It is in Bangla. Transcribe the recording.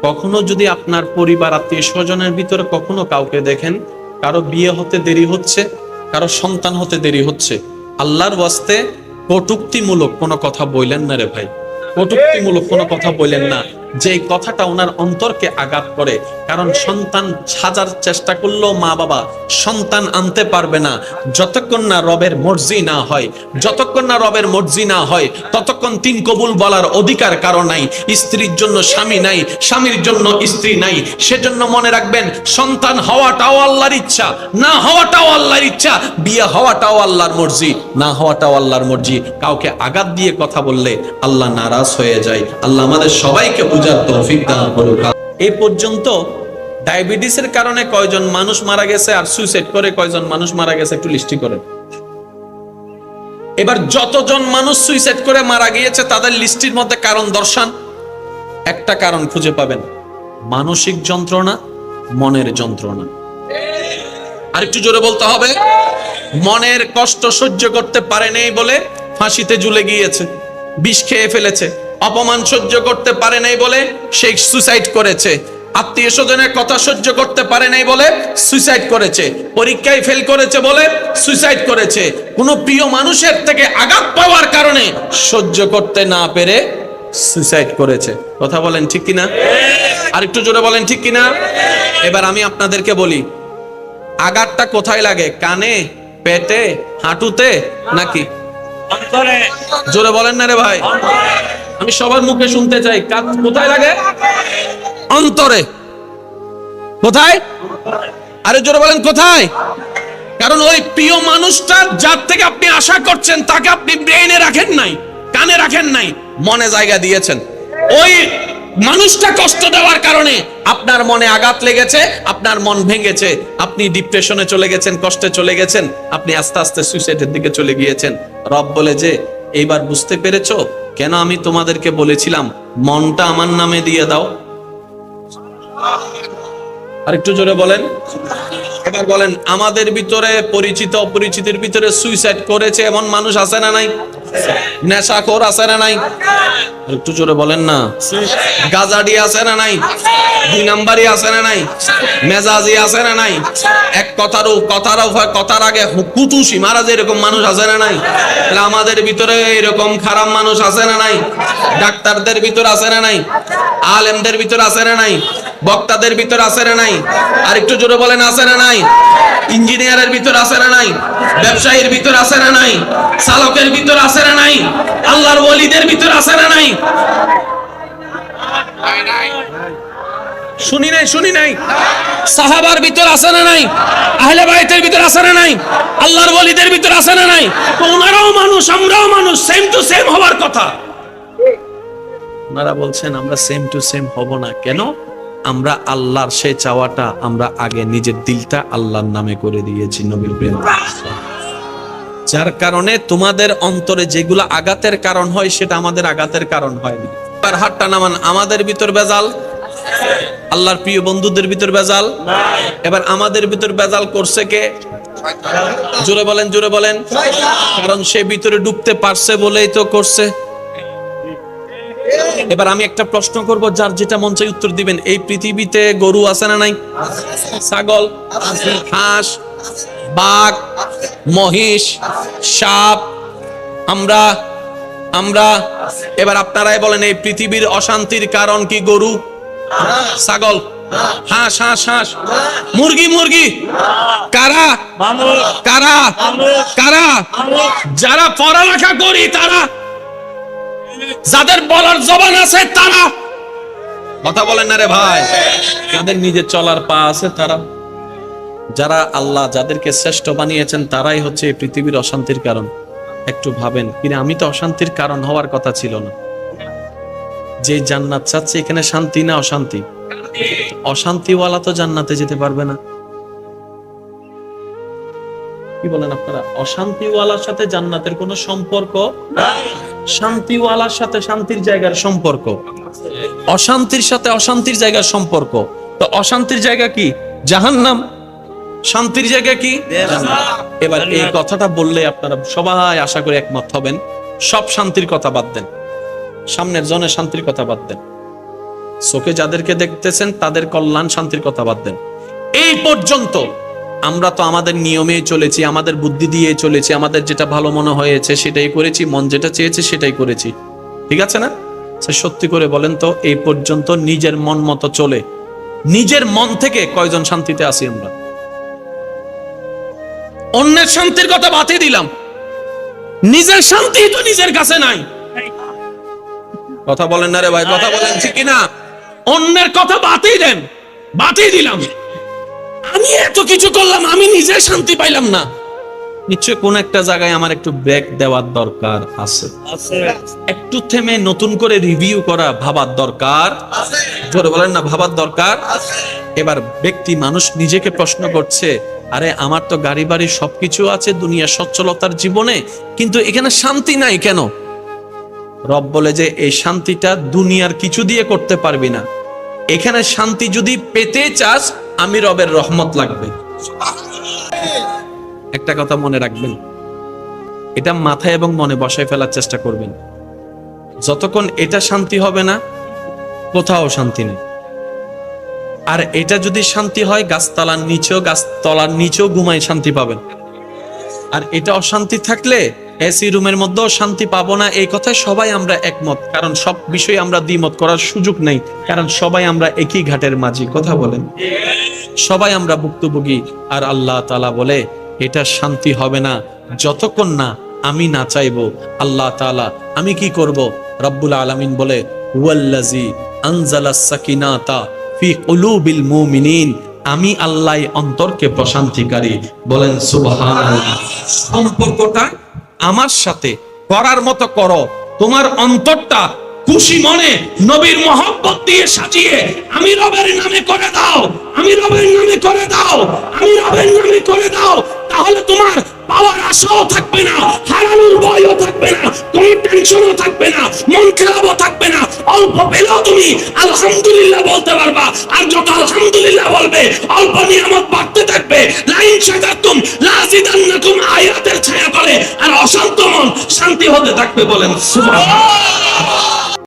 কখনো যদি আপনার পরিবার আত্মীয় স্বজনের ভিতরে কখনো কাউকে দেখেন কারো বিয়ে হতে দেরি হচ্ছে, কারো সন্তান হতে দেরি হচ্ছে, আল্লাহর ওয়াস্তে কটূক্তিমূলক কোনো কথা বললেন না রে ভাই, কটূক্তিমূলক কোনো কথা বললেন না, যে কথাটা ওনার অন্তরকে আঘাত করে। কারণ সন্তান সাজার চেষ্টা করলেও মা বাবা সন্তান আনতে পারবে না যতক্ষণ না রবের মর্জি না হয়। যতক্ষণ না রবের মর্জি না হয় ততক্ষণ তিন কবুল বলার অধিকার কারো নাই। স্ত্রীর জন্য স্বামী নাই, স্বামীর জন্য স্ত্রী নাই। সেজন্য মনে রাখবেন, সন্তান হওয়াটাও আল্লাহর ইচ্ছা, না হওয়াটাও আল্লাহর ইচ্ছা, বিয়ে হওয়াটাও আল্লাহর মর্জি, না হওয়াটাও আল্লাহর মর্জি। কাউকে আঘাত দিয়ে কথা বললে আল্লাহ নারাজ হয়ে যায়। আল্লাহ আমাদের সবাইকে বুঝার তৌফিক দান করুক। এই পর্যন্ত ডায়াবেটিসের কারণে কয়জন মানুষ মারা গেছে আর সুইসাইড করে কয়জন মানুষ মারা গেছে একটু লিস্টি করেন। এবার যতজন মানুষ সুইসাইড করে মারা গিয়েছে তাদের লিস্টির মধ্যে কারণ দর্শান। একটা কারণ খুঁজে পাবেন, মানসিক যন্ত্রণা, মনের যন্ত্রণা। আর একটু জোরে বলতে হবে, মনের কষ্ট সহ্য করতে পারে নাই বলে ফাঁসিতে ঝুলে গিয়েছে, বিষ খেয়ে ফেলেছে। অপমান সহ্য করতে পারে নাই বলে সে সুইসাইড করেছে। আত্মীয় স্বজনের কথা সহ্য করতে পারে নাই বলে সুইসাইড করেছে। পরীক্ষায় ফেল করেছে বলে সুইসাইড করেছে। কোনো প্রিয় মানুষের থেকে আঘাত পাওয়ার কারণে সহ্য করতে না পেরে সুইসাইড করেছে। কথা বলেন ঠিক কিনা? আর একটু জোরে বলেন ঠিক কিনা? এবার আমি আপনাদেরকে বলি, আঘাতটা কোথায় লাগে? কানে, পেটে, হাঁটুতে নাকি অন্তরে? জোরে বলেন না রে ভাই, আমি সবার মুখে শুনতে চাই। কোথায় লাগে? অন্তরে। কোথায়? আরে জোরে বলেন কোথায়? কারণ ওই প্রিয় মানুষটা যার থেকে আপনি আশা করছেন তাকে আপনি ব্রেইনে রাখেন নাই, কানে রাখেন নাই, মনে জায়গা দিয়েছেন। ওই মানুষটা কষ্ট দেওয়ার কারণে আপনার মনে আঘাত লেগেছে, আপনার মন ভেঙেছে, আপনি ডিপ্রেশনে চলে গেছেন, কষ্টে চলে গেছেন, আপনি আস্তে আস্তে সুইসাইডের দিকে চলে গিয়েছেন। রব বলে যে এইবার বুঝতে পেরেছো কেন আমি তোমাদেরকে বলেছিলাম মনটা আমার নামে দিয়ে দাও? আর একটু জোরে বলেন। এবার বলেন, আমাদের ভিতরে পরিচিত অপরিচিতের ভিতরে সুইসাইড করেছে এমন মানুষ আছে না নাই? নেশাখোর আছে না নাই? একটু জোরে বলেন না। গাজাডি আছে না নাই? দুই নাম্বারই আছে না নাই? মেজাজি আছে না নাই? এক কথার আগে কুতুসি মারা যে এরকম মানুষ আছে না নাই? তাহলে আমাদের ভিতরে এরকম খারাপ মানুষ আছে না নাই? ডাক্তারদের ভিতর আছে না নাই? আলেমদের ভিতর আছে না নাই? বক্তাদের ভিতর আছে না নাই? আর একটু জোরে বলেন আছে না নাই? ইঞ্জিনিয়ারের ভিতর আছে না নাই? ব্যবসায়ীর ভিতর আছে না নাই? চালকের ভিতর আছে না নাই? আল্লাহর ওলিদের ভিতর আছে না নাই? শুনি নাই। সাহাবার ভিতর আছে না নাই? আহলে বাইতের ভিতর আছে না নাই? আল্লাহর ওলিদের ভিতর আছে না নাই? ওনারাও মানুষ, আমরাও মানুষ, সেম টু সেম হওয়ার কথা। ওনারা বলছেন আমরা সেম টু সেম হব না। কেন? আমরা আল্লাহর সেই চাওয়াটা আমরা আগে নিজের দিলটা আল্লাহর নামে করে দিয়েছি, নবীর প্রেম। যার কারণে তোমাদের অন্তরে যেগুলো আঘাতের কারণ হয় সেটা আমাদের আঘাতের কারণ হয়নি। আর হাতটা নামান, আমাদের ভিতর বেজাল, আল্লাহর প্রিয় বন্ধুদের ভিতর বেজাল। এবার আমাদের ভিতর বেজাল করছে কে? জোরে বলেন। কারণ সে ভিতরে ঢুকতে পারছে বলেই তো করছে। এবার আমি একটা প্রশ্ন করব, যার যেটা মন চাই উত্তর দিবেন। এই পৃথিবীতে গরু আছে না নাই? ছাগল, হাঁস, বাঘ, মহিষ, সাপ, আমরা। এবার আপনারাই বলেন, এই পৃথিবীর অশান্তির কারণ কি? গরু, ছাগল, হাঁস, মুরগি। কারা? যারা পড়ালেখা করি তারা, যাদের বলার জবান আছে তারা। কথা বলেন না রে ভাই। যাদের নিজের চলার পা আছে তারা। যারা আল্লাহ যাদেরকে শ্রেষ্ঠ বানিয়েছেন তারাই হচ্ছে এই পৃথিবীর অশান্তির কারণ। একটু ভাবেন, কিনা আমি তো অশান্তির কারণ হওয়ার কথা ছিল না। যে জান্নাত চাচ্ছে এখানে শান্তি না অশান্তি? অশান্তিওয়ালা তো জান্নাতে যেতে পারবে না। কি বলেন আপনারা? অশান্তিওয়ালার সাথে জান্নাতের কোনো সম্পর্ক নাই। শান্তিওয়ালার সাথে শান্তির জায়গার সম্পর্ক, অশান্তির সাথে অশান্তির জায়গার সম্পর্ক। তো অশান্তির জায়গা কি? জাহান্নাম। শান্তির জায়গা কি? এবার এই কথাটা বললে আপনারা সবাই আশা করি একমত হবেন। সব শান্তির কথা বাদ দেন, সামনের জনের শান্তির কথা বাদ দেন। চোখে যাদেরকে দেখতেছেন তাদের কল্যাণ শান্তির কথা বাদ দেন। এই পর্যন্ত আমরা তো আমাদের নিয়মেই চলেছি, আমাদের বুদ্ধি দিয়ে চলেছি, আমাদের যেটা ভালো মনে হয়েছে সেটাই করেছি, মন যেটা চেয়েছে সেটাই করেছি, ঠিক আছে না? সত্যি করে বলেন তো, এই পর্যন্ত নিজের মন মতো চলে নিজের মন থেকে কয়জন শান্তিতে আছি আমরা? অন্যের শান্তির কথা বাতিয়ে দিলাম, নিজের শান্তি তো নিজের কাছে নাই। কথা বলেন না রে ভাই, কথা বলেন ঠিক কিনা? অন্যের কথা বাতিয়ে দেন, বাতিয়ে দিলাম, আমি এত কিছু করলাম, আমি নিজে শান্তি পাইলাম না। নিশ্চয় কোন একটা জায়গায় আমার একটু ব্রেক দেওয়ার দরকার আছে, একটু থেমে নতুন করে রিভিউ করা, ভাবার দরকার আছে। জোরে বলেন না, ভাবার দরকার আছে। এবার ব্যক্তি মানুষ নিজেকে প্রশ্ন করছে, আরে আমার তো গাড়ি বাড়ি সবকিছু আছে দুনিয়ার সচ্ছলতার জীবনে, কিন্তু এখানে শান্তি নাই কেন? রব বলে যে এই শান্তিটা দুনিয়ার কিছু দিয়ে করতে পারবি না, এখানে শান্তি যদি পেতে চাস আমি রবের রহমত লাগবে। একটা কথা মনে রাখবেন, এটা মাথায় এবং মনে বসায় ফেলার চেষ্টা করবেন। যতক্ষণ এটা শান্তি হবে না, কোথাও শান্তি নেই। আর এটা যদি শান্তি হয়, গাছতলার নিচেও ঘুমায় শান্তি পাবেন। আর এটা অশান্তি থাকলে এসি রুমের মধ্যেও শান্তি পাবো না, এই কথায় সবাই আমরা একমত। কারণ সব বিষয়ে আমরা দ্বিমত করার সুযোগ নেই, কারণ সবাই আমরা একই ঘাটের মাঝি। কথা বলেন, সবাই আমরা ভুক্তভোগী। আর আল্লাহ তাআলা বলে এটা শান্তি হবে না যতক্ষণ না আমি না চাইবো। আল্লাহ তাআলা আমি কি করব? রব্বুল আলামিন বলে ওয়াল্লাযী আনজালাস সাকিনাতা ফি কুলুবিল মুমিনিন, আমি আল্লাহ অন্তরকে প্রশান্তিকারী। বলেন সুবহানাল্লাহ। সম্পর্কটা আমার সাথে করার মতো করো, তোমার অন্তরটা খুশি মনে নবীর মহব্বত দিয়ে সাজিয়ে আমি রবের নামে করে দাও, আমি রবের নামে করে দাও, আমি রবের নামে করে দাও। তাহলে তোমার পাওয়ার আশাও থাকবে না, হারানোর ভয়ও থাকবে না, কোনো টেনশনও থাকবে না, মন খারাপও থাকবে না। অল্প পেলেও তুমি আলহামদুলিল্লাহ বলতে পারবা। আর যত আলহামদুলিল্লাহ বলবে, অল্প নিয়ামত বাড়তে থাকবে। লাইন শাকারতুম লাযিদান্নাকুম আয়াতের ছায়া করে। আর অশান্ত মন শান্তি হতে থাকবে। বলেন সুবহানাল্লাহ।